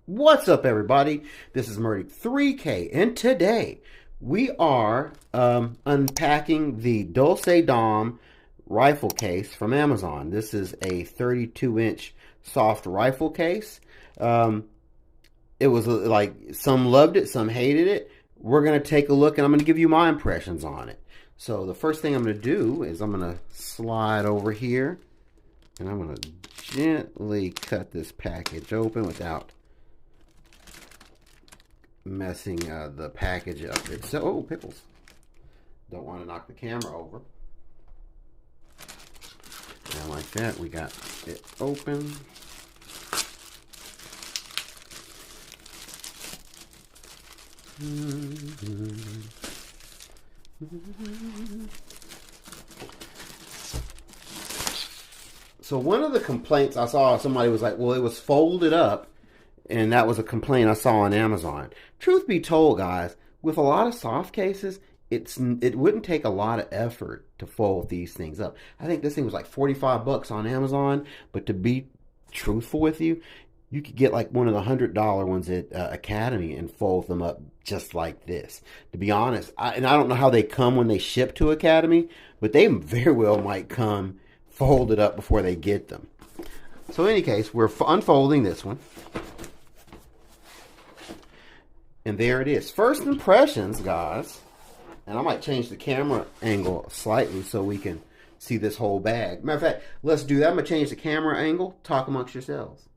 What's up, everybody? This is Murdy 3K, and today we are unpacking the Dulce Dom rifle case from Amazon. This is a 32-inch soft rifle case. It was like some loved it, some hated it. We're going to take a look, and I'm going to give you my impressions on it. So the first thing I'm going to do is I'm going to slide over here, and I'm going to gently cut this package open without messing the package up. So, oh, pickles. Don't want to knock the camera over. And like that, we got it open. So one of the complaints I saw, somebody was like, well, it was folded up. And that was a complaint I saw on Amazon. Truth be told, guys, with a lot of soft cases, it wouldn't take a lot of effort to fold these things up. I think this thing was like 45 bucks on Amazon, but to be truthful with you, you could get like one of the $100 ones at Academy and fold them up just like this. To be honest, I don't know how they come when they ship to Academy, but they very well might come folded up before they get them. So in any case, we're unfolding this one. And there it is. First impressions, guys. And I might change the camera angle slightly so we can see this whole bag. Matter of fact, let's do that. I'm going to change the camera angle. Talk amongst yourselves.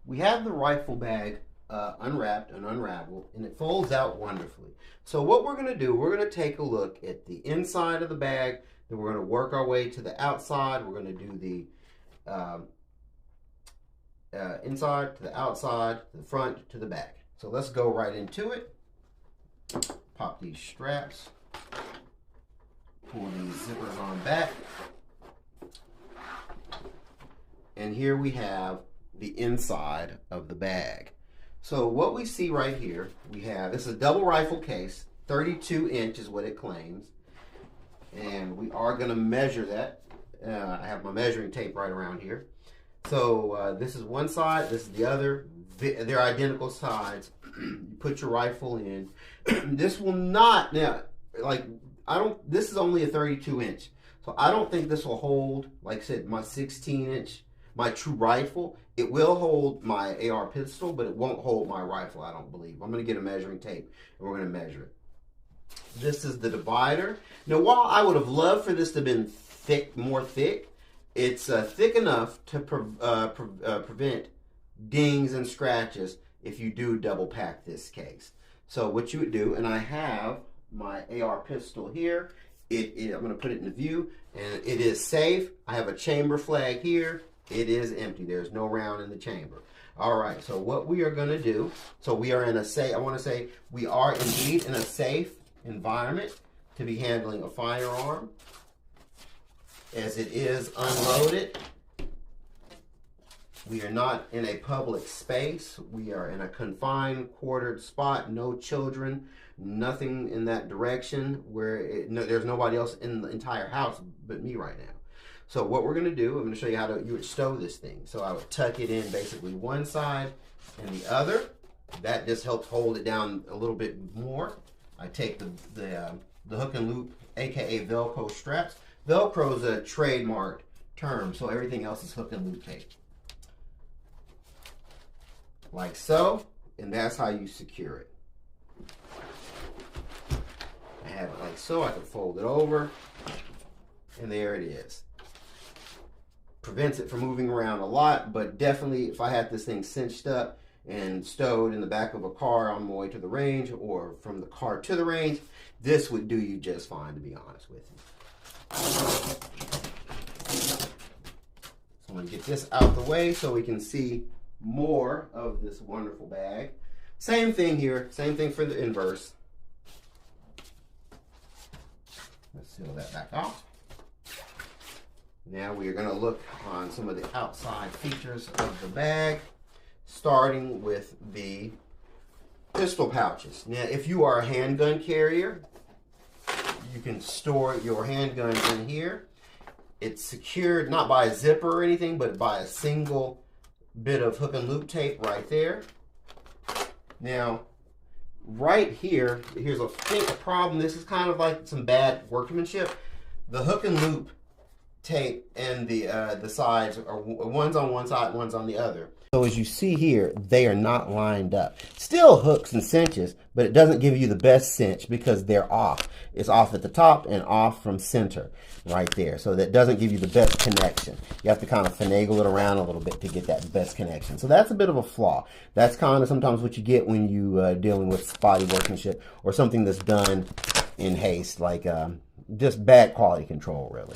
We have the rifle bag unwrapped and unraveled, and it folds out wonderfully. So what we're going to do, we're going to take a look at the inside of the bag. Then we're going to work our way to the outside. We're going to do the inside to the outside, to the front, to the back. So let's go right into it. Pop these straps. Pull these zippers on back. And here we have the inside of the bag. So what we see right here, we have, this is a double rifle case. 32 inch is what it claims. And we are going to measure that. I have my measuring tape right around here. So this is one side, this is the other. They're identical sides. You put your rifle in. This will not, now, like, this is only a 32 inch. So I don't think this will hold, like I said, my 16 inch, my true rifle. It will hold my AR pistol, but it won't hold my rifle, I don't believe. I'm going to get a measuring tape, and we're going to measure it. This is the divider. Now, while I would have loved for this to have been thick, more thick, it's thick enough to prevent dings and scratches if you do double pack this case. So what you would do, and I have my AR pistol here. I'm going to put it in view, and it is safe. I have a chamber flag here. It is empty. There's no round in the chamber. All right, so what we are going to do, so we are in a safe, I want to say we are indeed in a safe environment to be handling a firearm, as it is unloaded. We are not in a public space. We are in a confined, quartered spot. No children, nothing in that direction where there's nobody else in the entire house but me right now. So what we're going to do, I'm going to show you how you would stow this thing. So I would tuck it in basically one side and the other. That just helps hold it down a little bit more. I take the hook and loop, aka Velcro straps. Velcro is a trademarked term, so everything else is hook and loop tape. Like so, and that's how you secure it. I have it like so, I can fold it over, and there it is. Prevents it from moving around a lot, but definitely if I had this thing cinched up and stowed in the back of a car on my way to the range, or from the car to the range, this would do you just fine, to be honest with you. So I'm going to get this out the way so we can see more of this wonderful bag. Same thing here, same thing for the inverse. Let's seal that back off. Now we are going to look on some of the outside features of the bag, starting with the pistol pouches. Now, if you are a handgun carrier, you can store your handguns in here. It's secured not by a zipper or anything, but by a single bit of hook and loop tape right there. Now, right here, here's a problem. This is kind of like some bad workmanship. The hook and loop tape and the sides are one's on one side, one's on the other. So as you see here, they are not lined up. Still hooks and cinches, but it doesn't give you the best cinch because they're off. It's off at the top and off from center right there. So that doesn't give you the best connection. You have to kind of finagle it around a little bit to get that best connection. So that's a bit of a flaw. That's kind of sometimes what you get when you dealing with spotty workmanship or something that's done in haste, like just bad quality control, really.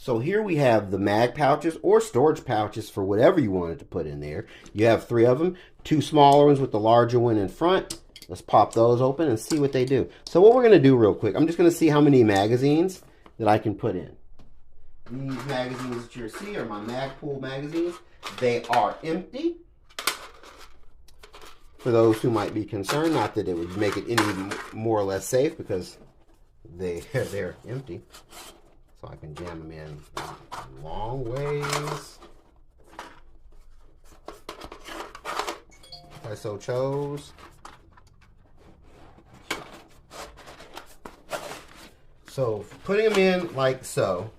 So here we have the mag pouches or storage pouches for whatever you wanted to put in there. You have 3 of them, 2 smaller ones with the larger one in front. Let's pop those open and see what they do. So what we're going to do real quick, I'm just going to see how many magazines that I can put in. These magazines that you see are my Magpul magazines. They are empty. For those who might be concerned, not that it would make it any more or less safe because they're empty. So I can jam them in long ways, if I so chose. So putting them in like so,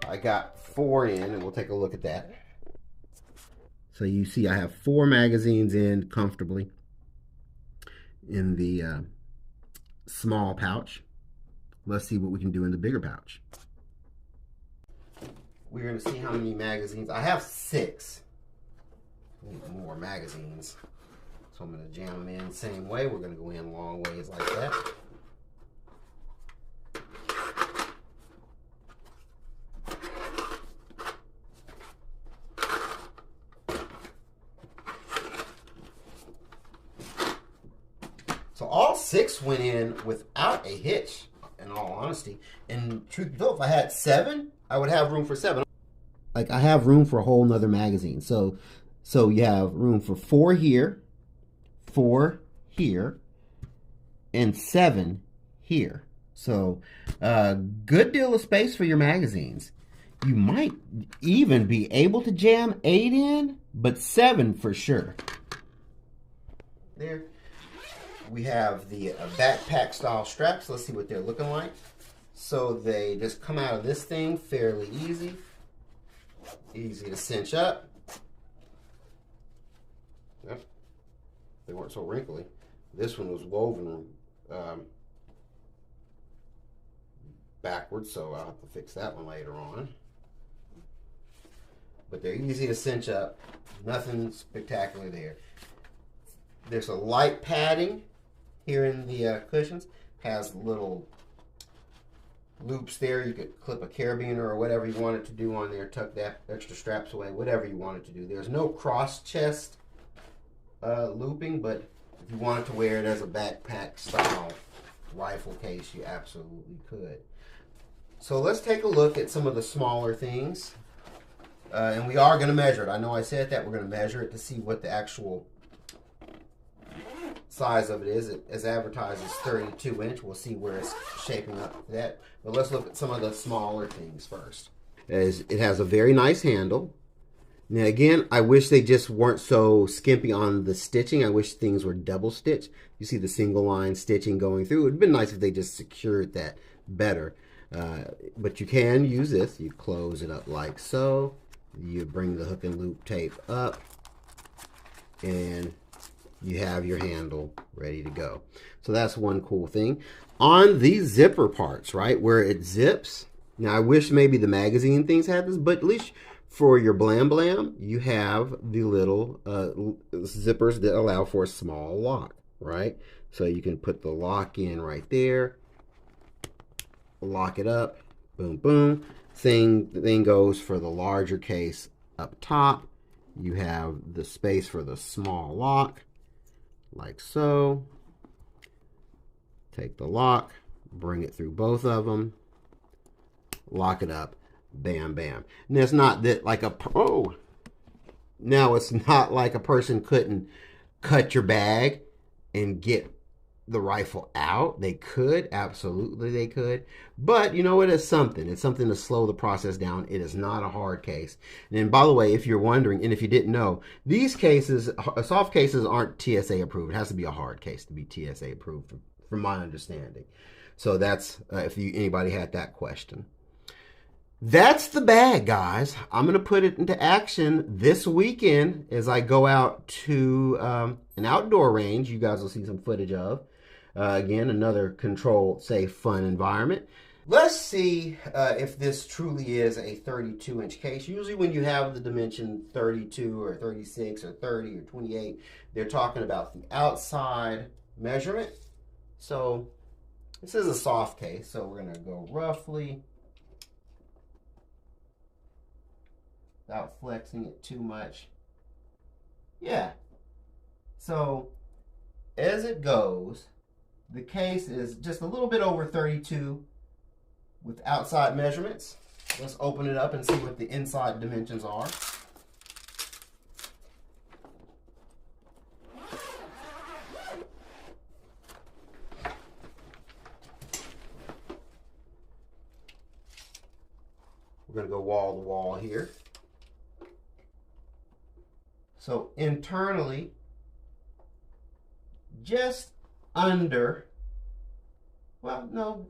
I got 4 in, and we'll take a look at that. So you see I have 4 magazines in comfortably in the small pouch. Let's see what we can do in the bigger pouch. We're going to see how many magazines. I have 6. I need more magazines. So I'm going to jam them in the same way. We're going to go in long ways like that. So all 6 went in without a hitch. In all honesty, and truth be told, if I had 7, I would have room for 7. Like I have room for a whole nother magazine. So you have room for 4 here, 4 here, and 7 here. So good deal of space for your magazines. You might even be able to jam 8 in, but 7 for sure. There. We have the backpack style straps. Let's see what they're looking like. So they just come out of this thing fairly easy. Easy to cinch up. Yep. They weren't so wrinkly. This one was woven backwards, so I'll have to fix that one later on. But they're easy to cinch up. Nothing spectacular there. There's a light padding here in the cushions. Has little loops there. You could clip a carabiner or whatever you wanted to do on there. Tuck that extra straps away. Whatever you wanted to do. There's no cross chest looping, but if you wanted to wear it as a backpack style rifle case, you absolutely could. So let's take a look at some of the smaller things. And we are going to measure it. I know I said that. We're going to measure it to see what the actual size of it is. It, as advertised, is 32 inch. We'll see where it's shaping up to that. But let's look at some of the smaller things first. It has a very nice handle. Now again, I wish they just weren't so skimpy on the stitching. I wish things were double stitched. You see the single line stitching going through. It would have been nice if they just secured that better. But you can use this. You close it up like so. You bring the hook and loop tape up, and you have your handle ready to go. So that's one cool thing. On these zipper parts, right, where it zips, now I wish maybe the magazine things had this, but at least for your Blam Blam, you have the little zippers that allow for a small lock, right? So you can put the lock in right there, lock it up, boom, boom. Thing goes for the larger case up top. You have the space for the small lock, like so. Take the lock, bring it through both of them, lock it up, bam, bam. And it's not that like now it's not like a person couldn't cut your bag and get the rifle out. They could, absolutely they could. But you know, it is something. It's something to slow the process down. It is not a hard case. And by the way, if you're wondering, and if you didn't know, these cases, soft cases aren't TSA approved. It has to be a hard case to be TSA approved, from my understanding. So that's, if anybody had that question. That's the bag, guys. I'm going to put it into action this weekend as I go out to an outdoor range. You guys will see some footage of. Again, another controlled, safe, fun environment. Let's see if this truly is a 32-inch case. Usually when you have the dimension 32 or 36 or 30 or 28, they're talking about the outside measurement. So this is a soft case, so we're going to go roughly, without flexing it too much. Yeah. So as it goes, the case is just a little bit over 32 with outside measurements. Let's open it up and see what the inside dimensions are. We're going to go wall to wall here. So internally, just under, well, no,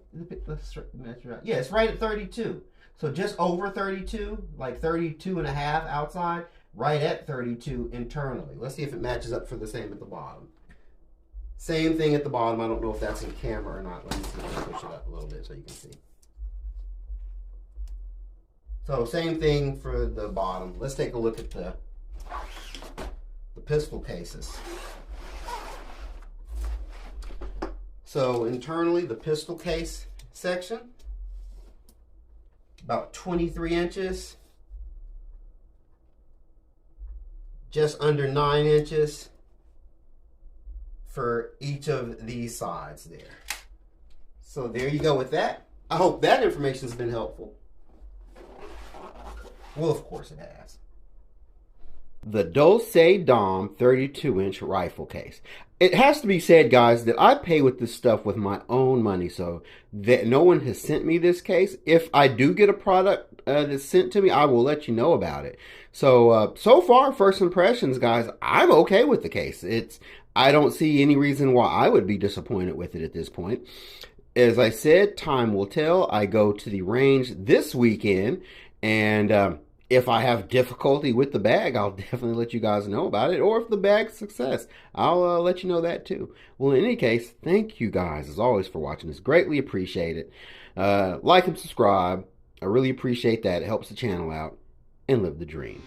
let's measure out. Yeah, it's right at 32. So just over 32, like 32 and a half outside, right at 32 internally. Let's see if it matches up for the same at the bottom. Same thing at the bottom. I don't know if that's in camera or not. Let me see if I push it up a little bit so you can see. So same thing for the bottom. Let's take a look at the pistol cases. So internally, the pistol case section, about 23 inches, just under 9 inches for each of these sides there. So there you go with that. I hope that information has been helpful. Well, of course it has. The Dulce Dom 32-inch rifle case. It has to be said, guys, that I pay with this stuff with my own money, so that no one has sent me this case. If I do get a product that's sent to me, I will let you know about it. So, so far, first impressions, guys, I'm okay with the case. I don't see any reason why I would be disappointed with it at this point. As I said, time will tell. I go to the range this weekend, and if I have difficulty with the bag, I'll definitely let you guys know about it. Or if the bag's a success, I'll let you know that too. Well, in any case, thank you guys, as always, for watching this. Greatly appreciate it. Like and subscribe. I really appreciate that. It helps the channel out. And live the dream.